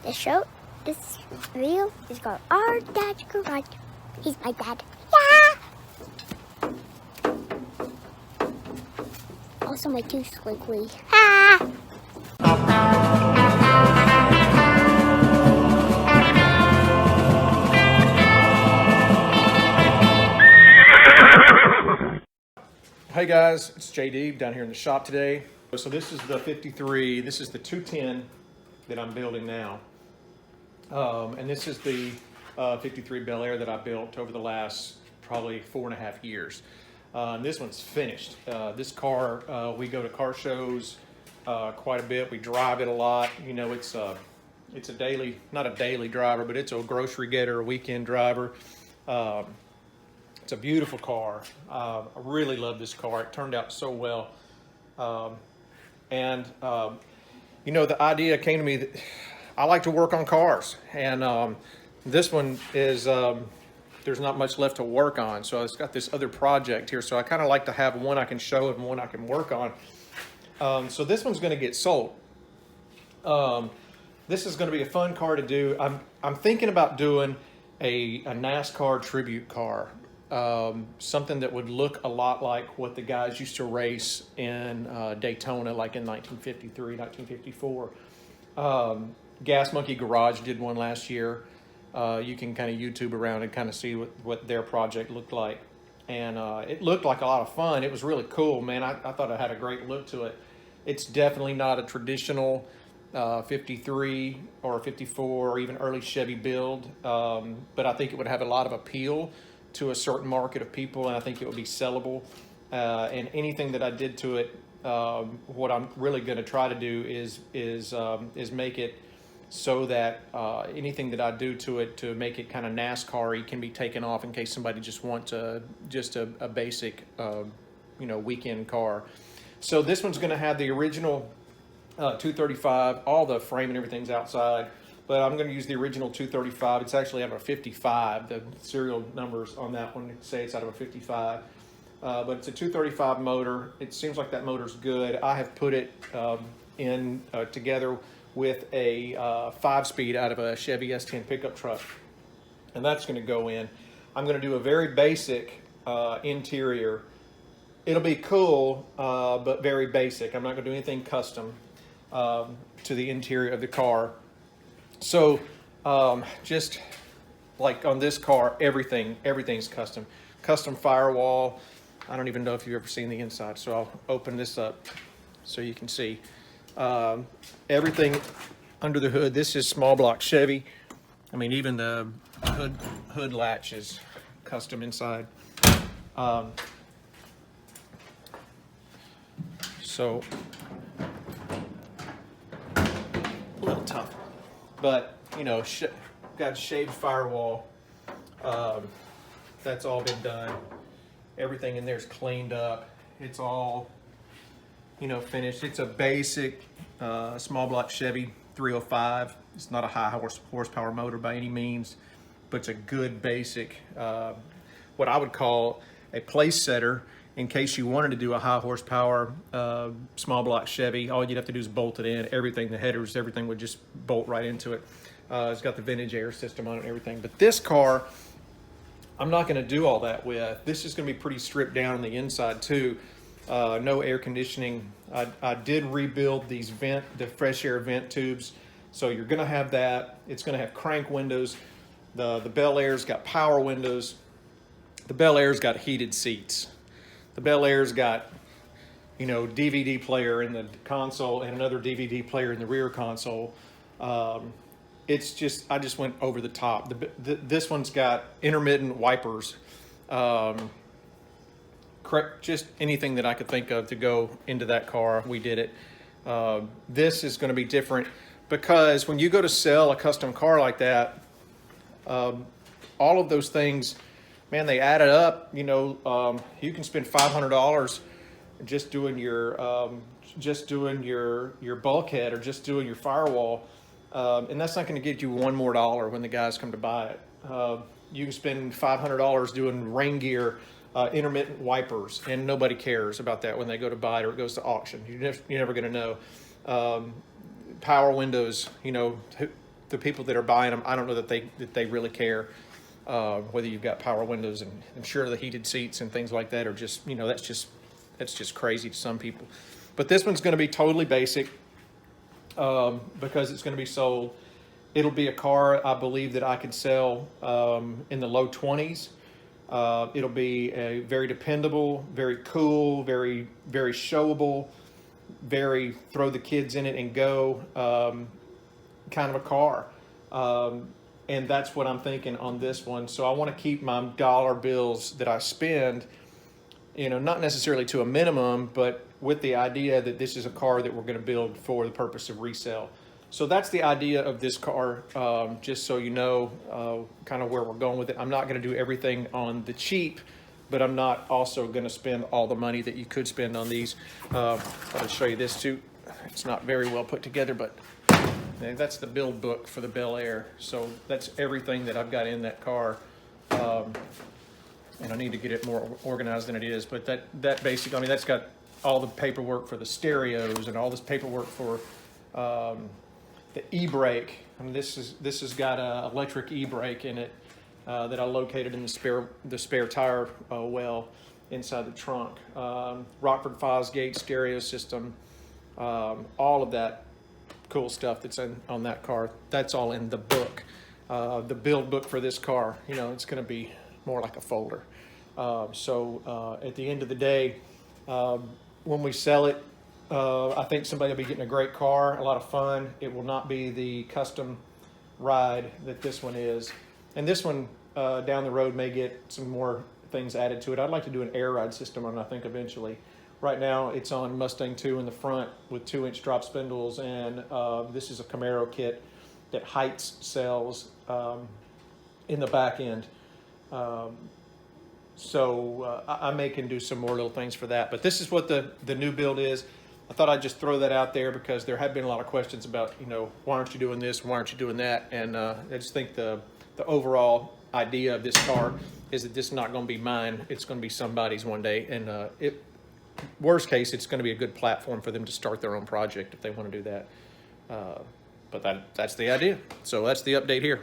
The show, this video is called Our Dad's Garage. He's my dad. Yeah! Also my tooth squiggly. Ha! Hey guys, it's JD down here in the shop today. So this is the 53, this is the 210 that I'm building now. And this is the 53 Bel Air that I built over the last probably 4.5 years. And this one's finished. This car, we go to car shows quite a bit. We drive it a lot. You know, it's a daily, not a daily driver, but it's a grocery getter, a weekend driver. It's a beautiful car. I really love this car. It turned out so well. You know, the idea came to me that I like to work on cars. And this one is, there's not much left to work on. So it's got this other project here. So I kind of like to have one I can show and one I can work on. So this one's going to get sold. This is going to be a fun car to do. I'm thinking about doing a NASCAR tribute car. Something that would look a lot like what the guys used to race in Daytona, like in 1953, 1954. Gas Monkey Garage did one last year. You can kind of YouTube around and kind of see what their project looked like. And it looked like a lot of fun. It was really cool, man. I thought it had a great look to it. It's definitely not a traditional 53 or 54 or even early Chevy build, but I think it would have a lot of appeal to a certain market of people, and I think it would be sellable. And anything that I did to it, what I'm really going to try to do is make it so that anything that I do to it to make it kind of NASCAR-y can be taken off in case somebody just wants a basic, you know, weekend car. So this one's going to have the original 235. All the frame and everything's outside. But I'm going to use the original 235. It's actually out of a 55. The serial numbers on that one say it's out of a 55. But it's a 235 motor. It seems like that motor's good. I have put it in together with a 5-speed out of a Chevy S10 pickup truck. And that's going to go in. I'm going to do a very basic interior. It'll be cool, but very basic. I'm not going to do anything custom to the interior of the car. So just like on this car, everything's custom. Custom firewall. I don't even know if you've ever seen the inside, so I'll open this up so you can see. Everything under the hood. This is small block Chevy. I mean, even the hood latch is custom inside. So a little tough. But, you know, got a shaved firewall. That's all been done. Everything in there is cleaned up. It's all, you know, finished. It's a basic small block Chevy 305. It's not a high horsepower motor by any means, but it's a good basic, what I would call a place setter. In case you wanted to do a high horsepower small block Chevy, all you'd have to do is bolt it in. Everything, the headers, everything would just bolt right into it. It's got the vintage air system on it and everything. But this car, I'm not going to do all that with. This is going to be pretty stripped down on the inside too. No air conditioning. I did rebuild these the fresh air vent tubes. So you're going to have that. It's going to have crank windows. The Bel Air's got power windows. The Bel Air's got heated seats. The Bel Air's got, you know, DVD player in the console and another DVD player in the rear console. It's just, I just went over the top. This one's got intermittent wipers. Just anything that I could think of to go into that car, we did it. This is going to be different because when you go to sell a custom car like that, all of those things, man, they added up. You know, you can spend $500 just doing your bulkhead or just doing your firewall, and that's not going to get you one more dollar when the guys come to buy it. You can spend $500 doing rain gear, intermittent wipers, and nobody cares about that when they go to buy it or it goes to auction. You're never going to know. Power windows, you know, the people that are buying them, I don't know that they really care whether you've got power windows, and I'm sure the heated seats and things like that are just, you know, that's just crazy to some people. But this one's going to be totally basic because it's going to be sold. It'll be a car, I believe, that I could sell in the low 20s. It'll be a very dependable, very cool, very, very showable, very throw the kids in it and go kind of a car. And that's what I'm thinking on this one. So I want to keep my dollar bills that I spend, you know, not necessarily to a minimum, but with the idea that this is a car that we're going to build for the purpose of resale. So that's the idea of this car, just so you know kind of where we're going with it. I'm not going to do everything on the cheap, but I'm not also going to spend all the money that you could spend on these. I'll show you this too. It's not very well put together, but that's the build book for the Bel Air. So that's everything that I've got in that car. And I need to get it more organized than it is, but that basically, I mean, that's got all the paperwork for the stereos and all this paperwork for the e-brake. I mean, this has got an electric e-brake in it that I located in the spare tire well inside the trunk. Rockford Fosgate stereo system, all of that cool stuff that's on that car. That's all in the book, the build book for this car. You know, it's going to be more like a folder. So at the end of the day, when we sell it, I think somebody will be getting a great car, a lot of fun. It will not be the custom ride that this one is. And this one down the road may get some more things added to it. I'd like to do an air ride system on it, I think, eventually. Right now it's on Mustang 2 in the front with 2-inch drop spindles, and this is a Camaro kit that Heights sells in the back end. So I may can do some more little things for that, but this is what the new build is. I thought I'd just throw that out there because there have been a lot of questions about, you know, why aren't you doing this? Why aren't you doing that? And I just think the overall idea of this car is that this is not going to be mine. It's going to be somebody's one day. And worst case, it's going to be a good platform for them to start their own project if they want to do that. But that's the idea. So that's the update here.